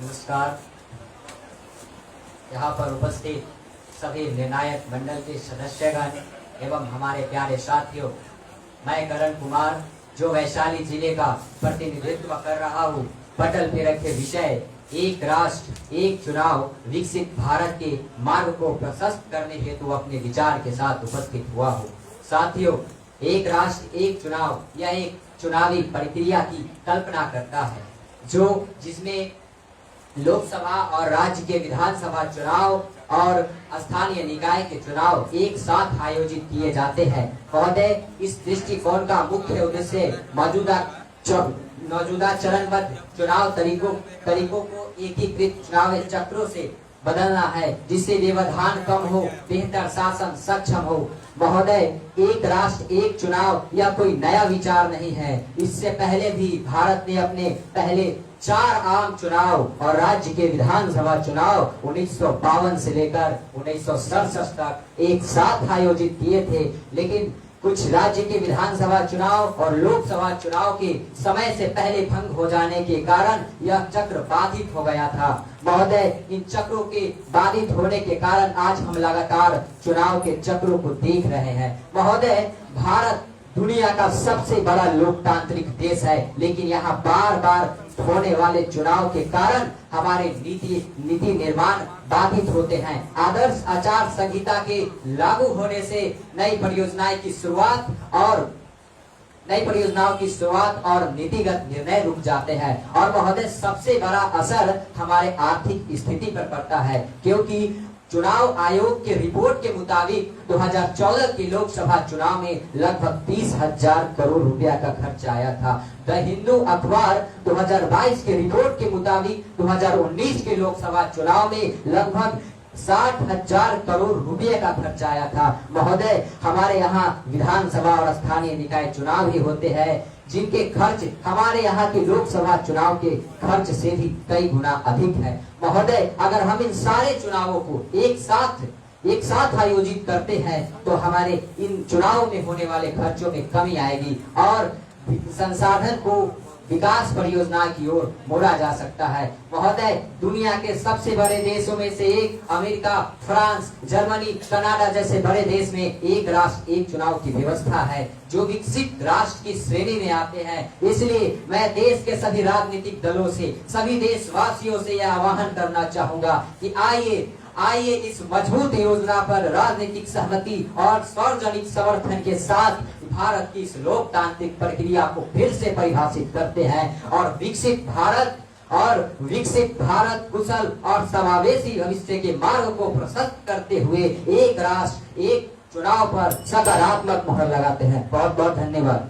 नमस्कार। यहाँ पर उपस्थित सभी निर्णायक मंडल के सदस्यगण एवं हमारे प्यारे साथियों, मैं करण कुमार जो वैशाली जिले का प्रतिनिधित्व कर रहा हूँ, पटल पे रखे विषय एक राष्ट्र एक चुनाव विकसित भारत के मार्ग को प्रशस्त करने हेतु अपने विचार के साथ उपस्थित हुआ हूँ। साथियों, एक राष्ट्र एक चुनाव यह एक चुनावी प्रक्रिया की कल्पना करता है जिसमें लोकसभा और राज्य के विधानसभा चुनाव और स्थानीय निकाय के चुनाव एक साथ आयोजित किए जाते हैं। महोदय, इस दृष्टिकोण का मुख्य उद्देश्य मौजूदा चरणबद्ध चुनाव तरीकों को एकीकृत चुनाव चक्रों से बदलना है, जिससे व्यवधान कम हो, बेहतर शासन सक्षम हो। महोदय, एक राष्ट्र एक चुनाव यह कोई नया विचार नहीं है। इससे पहले भी भारत ने अपने पहले 4 आम चुनाव और राज्य के विधानसभा चुनाव 1952 से लेकर 1967 तक एक साथ आयोजित किए थे, लेकिन कुछ राज्य के विधानसभा चुनाव और लोकसभा चुनाव के समय से पहले भंग हो जाने के कारण यह चक्र बाधित हो गया था। महोदय, इन चक्रों के बाधित होने के कारण आज हम लगातार चुनाव के चक्रों को देख रहे हैं। महोदय, भारत दुनिया का सबसे बड़ा लोकतांत्रिक देश है, लेकिन यहाँ बार बार होने वाले चुनाव के कारण हमारे नीति निर्माण बाधित होते हैं। आदर्श आचार संहिता के लागू होने से नई परियोजनाओं की शुरुआत और नीतिगत निर्णय रुक जाते हैं। और महोदय, सबसे बड़ा असर हमारे आर्थिक स्थिति पर पड़ता है, क्योंकि चुनाव आयोग के रिपोर्ट के मुताबिक 2014 के लोकसभा चुनाव में लगभग 30,000 करोड़ रुपया का खर्च आया था। द हिंदू अखबार 2022 के रिपोर्ट के मुताबिक 2019 के लोकसभा चुनाव में लगभग 60,000 करोड़ रुपये का खर्च आया था। महोदय, हमारे यहाँ विधानसभा और स्थानीय निकाय चुनाव ही होते हैं, जिनके खर्च हमारे यहाँ के लोकसभा चुनाव के खर्च से भी कई गुना अधिक है। महोदय, अगर हम इन सारे चुनावों को एक साथ आयोजित करते हैं तो हमारे इन चुनाव में होने वाले खर्चों में कमी आएगी और संसाधन को विकास परियोजना की ओर मोड़ा जा सकता है। महोदय, दुनिया के सबसे बड़े देशों में से एक अमेरिका, फ्रांस, जर्मनी, कनाडा जैसे बड़े देश में एक राष्ट्र एक चुनाव की व्यवस्था है, जो विकसित राष्ट्र की श्रेणी में आते हैं। इसलिए मैं देश के सभी राजनीतिक दलों से, सभी देशवासियों से यह आह्वान करना चाहूंगा कि आइए इस मजबूत योजना पर राजनीतिक सहमति और सार्वजनिक समर्थन के साथ भारत की इस लोकतांत्रिक प्रक्रिया को फिर से परिभाषित करते हैं और विकसित भारत कुशल और समावेशी भविष्य के मार्ग को प्रशस्त करते हुए एक राष्ट्र एक चुनाव पर सकारात्मक मोहर लगाते हैं। बहुत बहुत धन्यवाद।